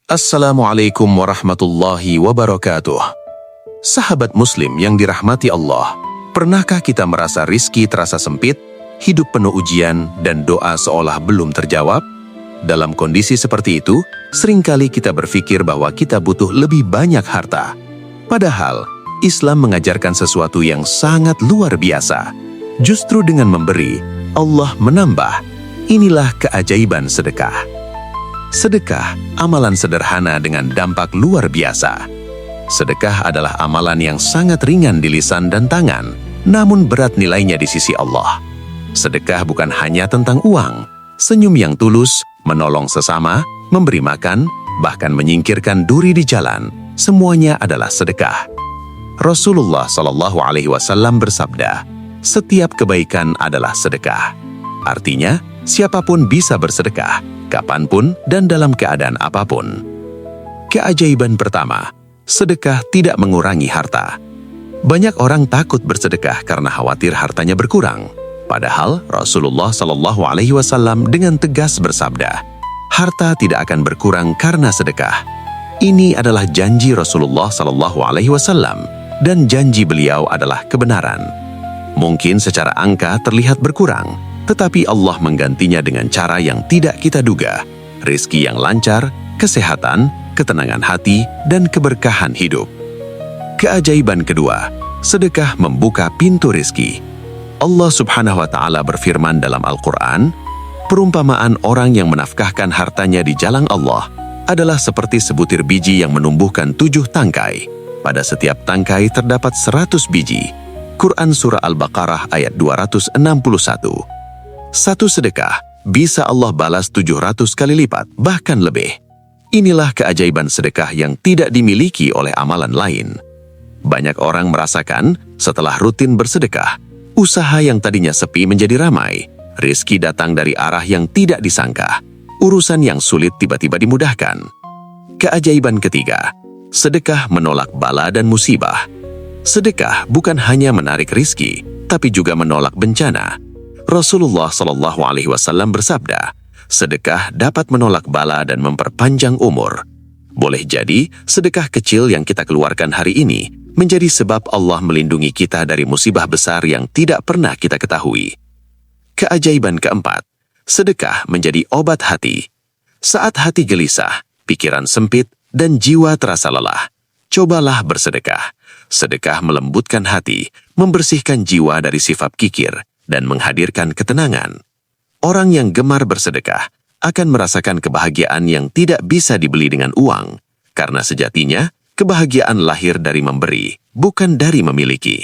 Assalamualaikum warahmatullahi wabarakatuh. Sahabat muslim yang dirahmati Allah, pernahkah kita merasa rizki terasa sempit, hidup penuh ujian, dan doa seolah belum terjawab? Dalam kondisi seperti itu, seringkali kita berpikir bahwa kita butuh lebih banyak harta. Padahal, Islam mengajarkan sesuatu yang sangat luar biasa. Justru dengan memberi, Allah menambah. Inilah keajaiban sedekah. Sedekah, amalan sederhana dengan dampak luar biasa. Sedekah adalah amalan yang sangat ringan di lisan dan tangan, namun berat nilainya di sisi Allah. Sedekah bukan hanya tentang uang, senyum yang tulus, menolong sesama, memberi makan, bahkan menyingkirkan duri di jalan, semuanya adalah sedekah. Rasulullah SAW bersabda, "Setiap kebaikan adalah sedekah." Artinya, siapapun bisa bersedekah, kapanpun dan dalam keadaan apapun. Keajaiban pertama, sedekah tidak mengurangi harta. Banyak orang takut bersedekah karena khawatir hartanya berkurang. Padahal Rasulullah SAW dengan tegas bersabda, harta tidak akan berkurang karena sedekah. Ini adalah janji Rasulullah SAW dan janji beliau adalah kebenaran. Mungkin secara angka terlihat berkurang, tetapi Allah menggantinya dengan cara yang tidak kita duga. Rizki yang lancar, kesehatan, ketenangan hati, dan keberkahan hidup. Keajaiban kedua, sedekah membuka pintu rizki. Allah Subhanahu wa Ta'ala berfirman dalam Al-Quran, perumpamaan orang yang menafkahkan hartanya di jalan Allah adalah seperti sebutir biji yang menumbuhkan 7 tangkai. Pada setiap tangkai terdapat 100 biji. Quran Surah Al-Baqarah ayat 261. Satu sedekah bisa Allah balas 700 kali lipat, bahkan lebih. Inilah keajaiban sedekah yang tidak dimiliki oleh amalan lain. Banyak orang merasakan setelah rutin bersedekah, usaha yang tadinya sepi menjadi ramai, rizki datang dari arah yang tidak disangka, urusan yang sulit tiba-tiba dimudahkan. Keajaiban ketiga, sedekah menolak bala dan musibah. Sedekah bukan hanya menarik rizki, tapi juga menolak bencana. Rasulullah SAW bersabda, sedekah dapat menolak bala dan memperpanjang umur. Boleh jadi, sedekah kecil yang kita keluarkan hari ini menjadi sebab Allah melindungi kita dari musibah besar yang tidak pernah kita ketahui. Keajaiban keempat, sedekah menjadi obat hati. Saat hati gelisah, pikiran sempit, dan jiwa terasa lelah, cobalah bersedekah. Sedekah melembutkan hati, membersihkan jiwa dari sifat kikir, dan menghadirkan ketenangan. Orang yang gemar bersedekah akan merasakan kebahagiaan yang tidak bisa dibeli dengan uang, karena sejatinya kebahagiaan lahir dari memberi, bukan dari memiliki.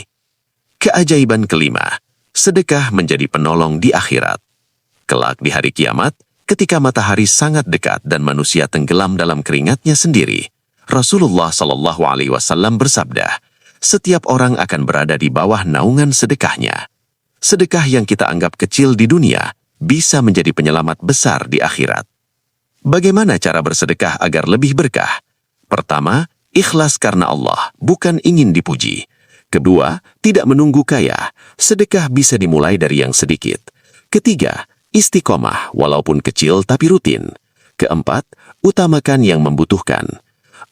Keajaiban kelima, sedekah menjadi penolong di akhirat. Kelak di hari kiamat, ketika matahari sangat dekat dan manusia tenggelam dalam keringatnya sendiri, Rasulullah SAW bersabda, setiap orang akan berada di bawah naungan sedekahnya. Sedekah yang kita anggap kecil di dunia bisa menjadi penyelamat besar di akhirat. Bagaimana cara bersedekah agar lebih berkah? Pertama, ikhlas karena Allah, bukan ingin dipuji. Kedua, tidak menunggu kaya. Sedekah bisa dimulai dari yang sedikit. Ketiga, istiqomah walaupun kecil tapi rutin. Keempat, utamakan yang membutuhkan.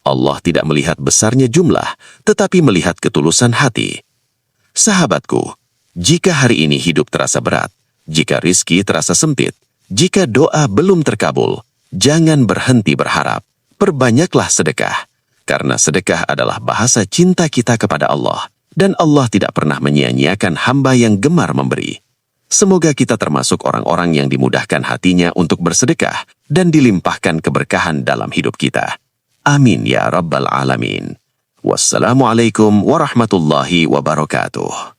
Allah tidak melihat besarnya jumlah, tetapi melihat ketulusan hati. Sahabatku, jika hari ini hidup terasa berat, jika rizki terasa sempit, jika doa belum terkabul, jangan berhenti berharap. Perbanyaklah sedekah, karena sedekah adalah bahasa cinta kita kepada Allah, dan Allah tidak pernah menyia-nyiakan hamba yang gemar memberi. Semoga kita termasuk orang-orang yang dimudahkan hatinya untuk bersedekah dan dilimpahkan keberkahan dalam hidup kita. Amin ya Rabbal Alamin. Wassalamualaikum warahmatullahi wabarakatuh.